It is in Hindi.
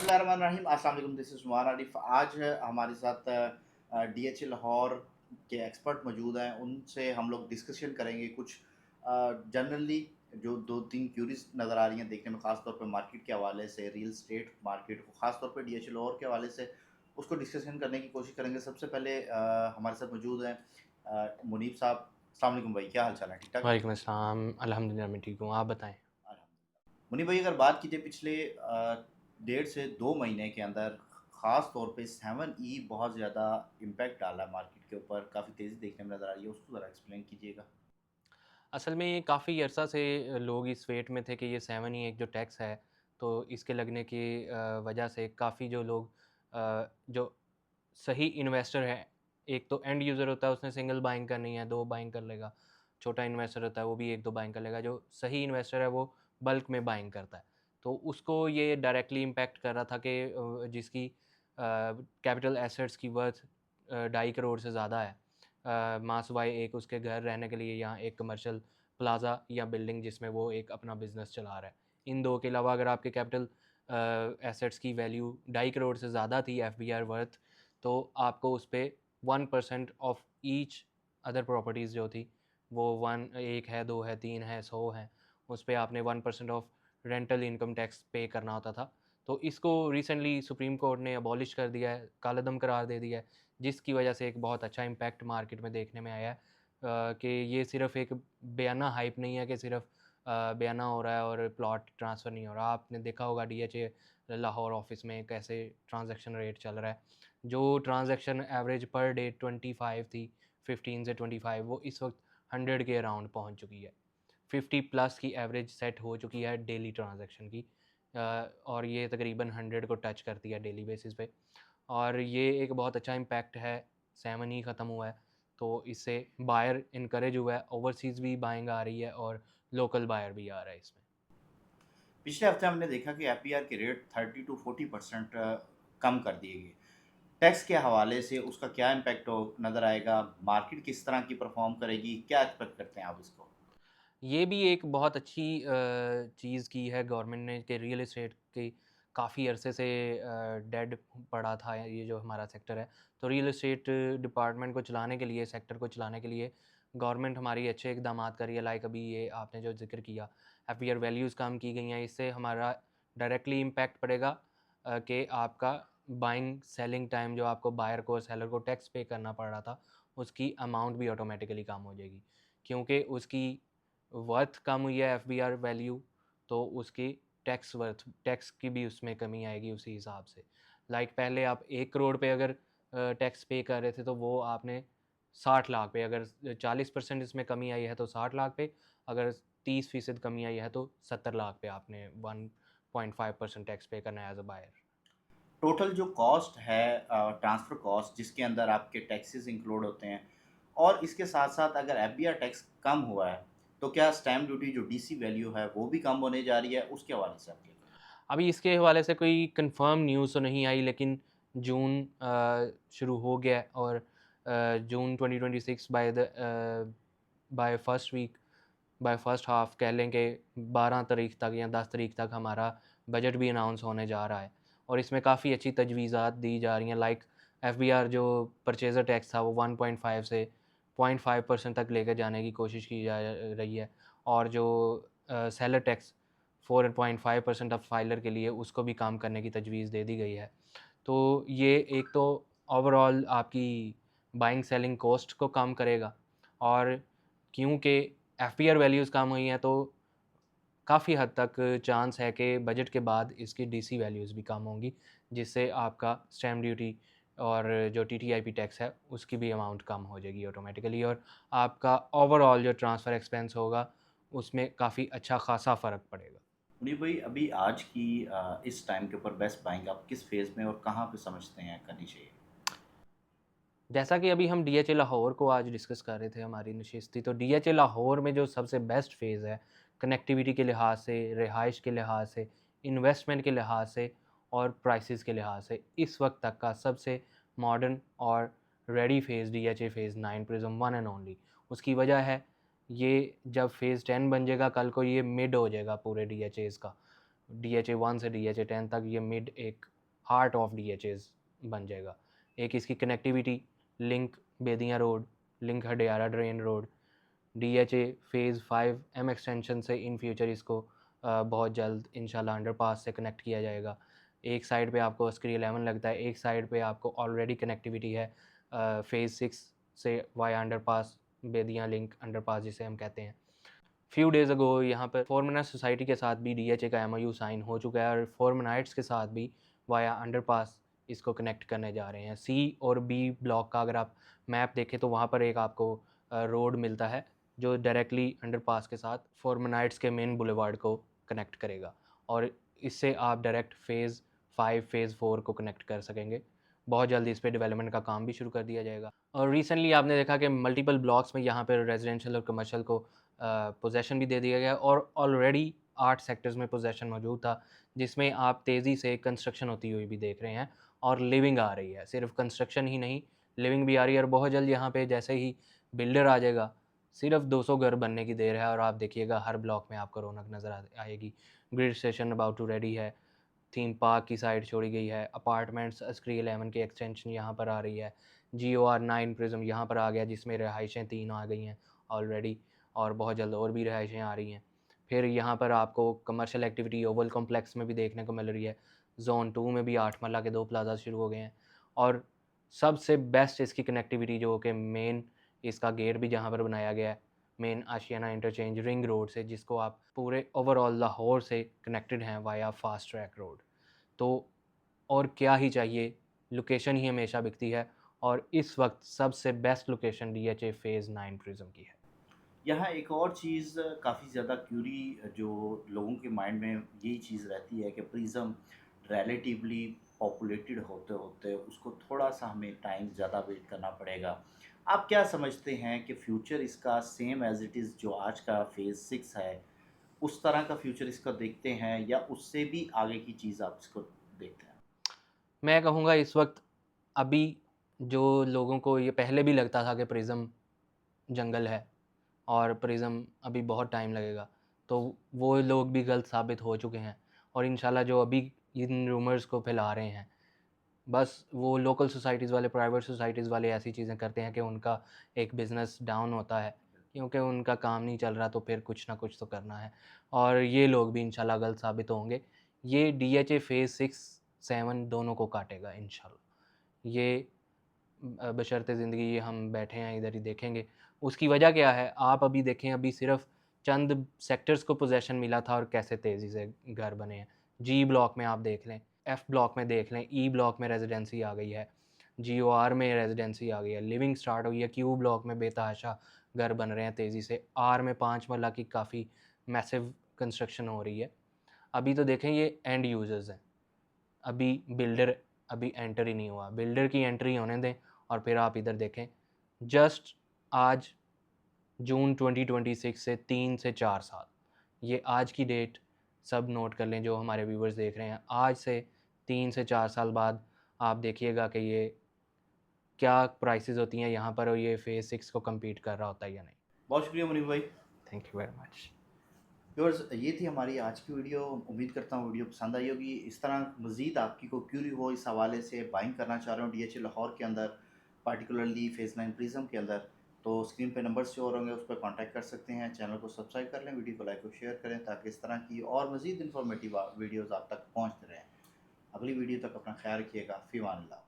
बिस्मिल्लाहिर्रहमानिर्रहीम। अस्सलाम वालेकुम, दिस इज़ नुमान आरिफ। आज हमारे साथ डीएचए लाहौर के एक्सपर्ट मौजूद हैं। उनसे हम लोग डिस्कशन करेंगे कुछ जनरली जो 2-3 क्यूरीज़ नज़र आ रही हैं देखने में, ख़ास तौर पे मार्केट के हवाले से, रियल एस्टेट मार्केट को ख़ास तौर पे डीएचए लाहौर के हवाले से उसको डिस्कशन करने की कोशिश करेंगे। सबसे पहले हमारे साथ मौजूद हैं मुनीब साहब। अस्सलाम वालेकुम भाई, क्या हाल-चाल है? ठीक-ठाक हैं? वालेकुम अस्सलाम, अल्हम्दुलिल्लाह मैं ठीक हूँ, आप बताएँ? अल्हम्दुलिल्लाह। मुनीब भाई, अगर बात कीजिए पिछले 1.5 से 2 महीने के अंदर ख़ास तौर पे 7E बहुत ज़्यादा इम्पैक्ट डाला है मार्केट के ऊपर, काफ़ी तेज़ी देखने में नज़र आ रही है, उसको ज़रा एक्सप्लेन कीजिएगा। असल में ये काफ़ी अरसा से लोग इस वेट में थे कि ये 7 ही एक जो टैक्स है, तो इसके लगने की वजह से काफ़ी जो लोग जो सही इन्वेस्टर है, एक तो एंड यूज़र होता है उसने सिंगल बाइंग करनी है, 2 बाइंग कर लेगा। छोटा इन्वेस्टर होता है वो भी 1-2 बाइंग कर लेगा, जो सही इन्वेस्टर है वो बल्क में बाइंग करता है। तो उसको ये डायरेक्टली इम्पैक्ट कर रहा था कि जिसकी कैपिटल एसेट्स की वर्थ 2.5 करोड़ से ज़्यादा है। मासवाई एक उसके घर रहने के लिए यहाँ एक कमर्शियल प्लाज़ा या बिल्डिंग जिसमें वो एक अपना बिज़नेस चला रहा है। इन 2 के अलावा अगर आपके कैपिटल एसेट्स की वैल्यू 2.5 करोड़ से ज़्यादा थी एफबीआर वर्थ, तो आपको उस पे 1% ऑफ ईच अदर प्रॉपर्टीज़ जो थी, वो 1 है, 2 है, 3 है, 100 हैं, उस पे आपने 1% ऑफ रेंटल इनकम टैक्स पे करना होता था। तो इसको रिसेंटली सुप्रीम कोर्ट ने अबॉलिश कर दिया है, कालादम करार दे दिया है, जिसकी वजह से एक बहुत अच्छा इम्पैक्ट मार्केट में देखने में आया है कि ये सिर्फ़ एक बयाना हाइप नहीं है कि सिर्फ़ बयाना हो रहा है और प्लॉट ट्रांसफ़र नहीं हो रहा। आपने देखा होगा डीएचए लाहौर ऑफ़िस में कैसे ट्रांज़ैक्शन रेट चल रहा है। जो ट्रांज़ैक्शन एवरेज पर डे 25 थी, 15 से 25 वो इस वक़्त 100 के अराउंड पहुँच चुकी है। 50 प्लस की एवरेज सेट हो चुकी है डेली ट्रांज़ैक्शन की और ये तकरीबन 100 को टच करती है डेली बेसिस पे और ये एक बहुत अच्छा इम्पैक्ट है, 7 ही ख़त्म हुआ है, तो इससे बायर इनकरेज हुआ है, ओवरसीज़ भी बाइंग आ रही है और लोकल बायर भी आ रहा है इसमें। पिछले हफ्ते हमने देखा कि एपीआर के रेट 30 टू 40% कम कर दिए गए। टैक्स के हवाले से उसका क्या इम्पैक्ट हो नज़र आएगा? मार्केट किस तरह की परफ़ॉर्म करेगी? क्या एक्सपेक्ट करते हैं आप इसको? ये भी एक बहुत अच्छी चीज़ की है गवर्नमेंट ने कि रियल एस्टेट की काफ़ी अरसे से डेड पड़ा था ये जो हमारा सेक्टर है। तो रियल एस्टेट डिपार्टमेंट को चलाने के लिए, सेक्टर को चलाने के लिए गवर्नमेंट हमारी अच्छे इकदामात कर रही है। लाइक अभी ये आपने जो ज़िक्र किया, एफबीआर वैल्यूज़ कम की गई हैं, इससे हमारा डायरेक्टली इम्पैक्ट पड़ेगा कि आपका बाइंग सेलिंग टाइम जो आपको बायर को और सेलर को टैक्स पे करना पड़ रहा था, उसकी अमाउंट भी ऑटोमैटिकली कम हो जाएगी। क्योंकि उसकी वर्थ कम हुई है एफबीआर वैल्यू, तो उसकी टैक्स की भी उसमें कमी आएगी उसी हिसाब से। लाइक पहले आप 1 करोड़ पे अगर टैक्स पे कर रहे थे तो वो आपने 60 लाख पे, अगर 40% इसमें कमी आई है तो 60 लाख पे, अगर 30% कमी आई है तो 70 लाख पे आपने 1.5% टैक्स पे करना है एज़ अ बायर। टोटल जो कॉस्ट है ट्रांसफ़र कॉस्ट जिसके अंदर आपके टैक्सेस इंक्लूड होते हैं और इसके साथ-साथ अगर एफबीआर टैक्स कम हुआ है, तो क्या स्टैम्प ड्यूटी जो डीसी वैल्यू है वो भी कम होने जा रही है? उसके हवाले से आप क्या कहेंगे? अभी इसके हवाले से कोई कंफर्म न्यूज़ तो नहीं आई, लेकिन जून शुरू हो गया है और June 2026 by first week, by first half कह लें कि 12 तारीख तक या 10 तारीख तक हमारा बजट भी अनाउंस होने जा रहा है और इसमें काफ़ी अच्छी तजवीज़ात दी जा रही हैं। लाइक एफबीआर जो परचेज़र टैक्स था वो 1.5 से 0.5% तक लेकर जाने की कोशिश की जा रही है और जो सेलर टैक्स 4.5% अब फाइलर के लिए उसको भी कम करने की तजवीज़ दे दी गई है। तो ये एक तो ओवरऑल आपकी बाइंग सेलिंग कॉस्ट को कम करेगा और क्योंकि एफपीआर वैल्यूज़ कम हुई हैं तो काफ़ी हद तक चांस है कि बजट के बाद इसकी डीसी वैल्यूज़ भी कम होंगी, जिससे आपका स्टैम्प ड्यूटी और जो टीटीआईपी टैक्स है उसकी भी अमाउंट कम हो जाएगी ऑटोमेटिकली और आपका ओवरऑल जो ट्रांसफ़र एक्सपेंस होगा उसमें काफ़ी अच्छा खासा फ़र्क पड़ेगा। मुनीब भाई, अभी आज की इस टाइम के ऊपर बेस्ट बाइंग आप किस फ़ेज़ में और कहाँ पे समझते हैं करनी चाहिए? जैसा कि अभी हम डीएचए लाहौर को आज डिस्कस कर रहे थे हमारी नशिस्ती, तो डीएचए लाहौर में जो सबसे बेस्ट फ़ेज़ है, कनेक्टिविटी के लिहाज से, रिहाइश के लिहाज से, इन्वेस्टमेंट के लिहाज से और प्राइसेस के लिहाज से, इस वक्त तक का सबसे मॉडर्न और ready phase DHA phase 9 prism one and only. उसकी वजह है, ये जब फ़ेज़ 10 बन जाएगा कल को, ये मिड हो जाएगा पूरे डीएचएज़ का। डीएचए 1 से डीएचए 10 तक ये मिड एक हार्ट ऑफ DHAs बन जाएगा। एक इसकी connectivity, link Bedian road, link Hadiara drain road, DHA phase 5 M extension से इन फ्यूचर इसको बहुत जल्द इंशाल्लाह अंडरपास से कनेक्ट किया जाएगा। एक साइड पे आपको स्क्री 11 लगता है, एक साइड पे आपको ऑलरेडी कनेक्टिविटी है फ़ेज़ 6 से वाया अंडरपास, बेदिया लिंक अंडरपास जिसे हम कहते हैं। फ्यू डेज़ अगो यहाँ पर फॉरमनर सोसाइटी के साथ भी DHA का MOU साइन हो चुका है और फॉरमनाइट्स के साथ भी वाया अंडरपास इसको कनेक्ट करने जा रहे हैं। C और B ब्लॉक का अगर आप मैप देखें तो वहाँ पर एक आपको रोड मिलता है जो डायरेक्टली अंडरपास के साथ फॉरमनाइट्स के मेन बुलेवार्ड को कनेक्ट करेगा और इससे आप डायरेक्ट फ़ेज़ 5 फ़ेज़ 4 को कनेक्ट कर सकेंगे। बहुत जल्दी इस पे डेवलपमेंट का काम भी शुरू कर दिया जाएगा। और रिसेंटली आपने देखा कि मल्टीपल ब्लॉक्स में यहाँ पर रेजिडेंशियल और कमर्शियल को पोजेसन भी दे दिया गया और ऑलरेडी 8 सेक्टर्स में पोजेसन मौजूद था, जिसमें आप तेज़ी से कंस्ट्रक्शन होती हुई भी देख रहे हैं और लिविंग आ रही है। सिर्फ कंस्ट्रक्शन ही नहीं, लिविंग भी आ रही है और बहुत जल्द यहाँ पे जैसे ही बिल्डर आ जाएगा, सिर्फ 200 घर बनने की देर है और आप देखिएगा हर ब्लॉक में आपको रौनक नज़र आएगी। Grid station about to ready है, थीम पार्क की साइड छोड़ी गई है, अपार्टमेंट्स स्क्री 11 की एक्सटेंशन यहाँ पर आ रही है, GOR 9 प्रिज्म यहाँ पर आ गया जिसमें रिहाइशें 3 आ गई हैं ऑलरेडी और बहुत जल्द और भी रिहाइशें आ रही हैं। फिर यहाँ पर आपको कमर्शियल एक्टिविटी ओवल कॉम्प्लेक्स में भी देखने को मिल रही है। ज़ोन 2 में भी 8 मरला के 2 प्लाज़ा शुरू हो गए हैं और सबसे बेस्ट इसकी कनेक्टिविटी जो कि मेन इसका गेट भी जहाँ पर बनाया गया है, मेन आशियाना इंटरचेंज रिंग रोड से जिसको आप पूरे ओवरऑल लाहौर से कनेक्टेड हैं वाया फास्ट ट्रैक रोड। तो और क्या ही चाहिए, लोकेशन ही हमेशा बिकती है और इस वक्त सबसे best location DHA phase 9 prism की है। यहाँ एक और चीज़ काफ़ी ज़्यादा क्यूरी जो लोगों के माइंड में यही चीज़ रहती है कि प्रिज़्म रिलेटिवली पॉपुलेटेड होते-होते उसको थोड़ा-सा हमें टाइम ज़्यादा वेट करना पड़ेगा। आप क्या समझते हैं कि फ्यूचर इसका सेम एज़ इट इज़ जो आज का फ़ेज़ 6 है, उस तरह का फ्यूचर इसका देखते हैं या उससे भी आगे की चीज़ आप इसको देखते हैं? मैं कहूँगा इस वक्त अभी जो लोगों को ये पहले भी लगता था कि प्रिज़्म जंगल है और प्रिज़्म अभी बहुत टाइम लगेगा, तो वो लोग भी गलत साबित हो चुके हैं और इंशाल्लाह जो अभी इन रूमर्स को फैला रहे हैं, बस वो लोकल सोसाइटीज़ वाले, प्राइवेट सोसाइटीज़ वाले ऐसी चीज़ें करते हैं कि उनका एक बिज़नेस डाउन होता है, क्योंकि उनका काम नहीं चल रहा तो फिर कुछ ना कुछ तो करना है और ये लोग भी इंशाल्लाह गलत साबित होंगे। ये DHA फ़ेज़ 6, 7 दोनों को काटेगा इंशाल्लाह। ये बशर्ते ज़िंदगी ये हम बैठे हैं इधर ही देखेंगे। उसकी वजह क्या है? आप अभी देखें अभी सिर्फ़ चंद सेक्टर्स को पोज़ेशन मिला था और कैसे तेज़ी से घर बने हैं। G ब्लॉक में आप देख लें, F ब्लॉक में देख लें, E ब्लॉक में रेज़िडेंसी आ गई है, GOR में रेज़िडेंसी आ गई है, लिविंग स्टार्ट हुई है, Q ब्लॉक में बेतहाशा घर बन रहे हैं तेज़ी से, R में 5 मरला की काफ़ी मैसिव कंस्ट्रक्शन हो रही है। अभी तो देखें ये एंड यूज़र्स हैं। अभी बिल्डर अभी एंटर ही नहीं हुआ। बिल्डर की एंट्री होने दें और फिर आप इधर देखें, जस्ट आज जून 2026 से 3 से 4 साल, ये आज की डेट सब नोट कर लें जो हमारे व्यूअर्स देख रहे हैं। आज से 3 से 4 साल बाद आप देखिएगा कि ये क्या प्राइसेज़ होती हैं यहाँ पर और ये फ़ेज़ 6 को कम्पीट कर रहा होता है या नहीं। बहुत शुक्रिया मुनीब भाई। Thank you very much. Viewers, ये थी हमारी आज की वीडियो। उम्मीद करता हूँ वीडियो पसंद आई होगी। इस तरह मज़ीद आपकी कोई क्यूरी हो इस हवाले से, बाइंग करना चाह रहे हो DHA लाहौर के अंदर, पार्टिकुलरली फ़ेज़ 9 प्रिज्म के अंदर, तो स्क्रीन पे नंबर शो हो होंगे, उस पर कॉन्टैक्ट कर सकते हैं। चैनल को सब्सक्राइब कर लें, वीडियो को लाइक और शेयर करें ताकि इस तरह की और मज़ीद इन्फॉर्मेटिव वीडियोज़ आप तक पहुँचते रहें। अगली वीडियो तक अपना ख्याल रखिएगा। फ़ी अमान अल्लाह।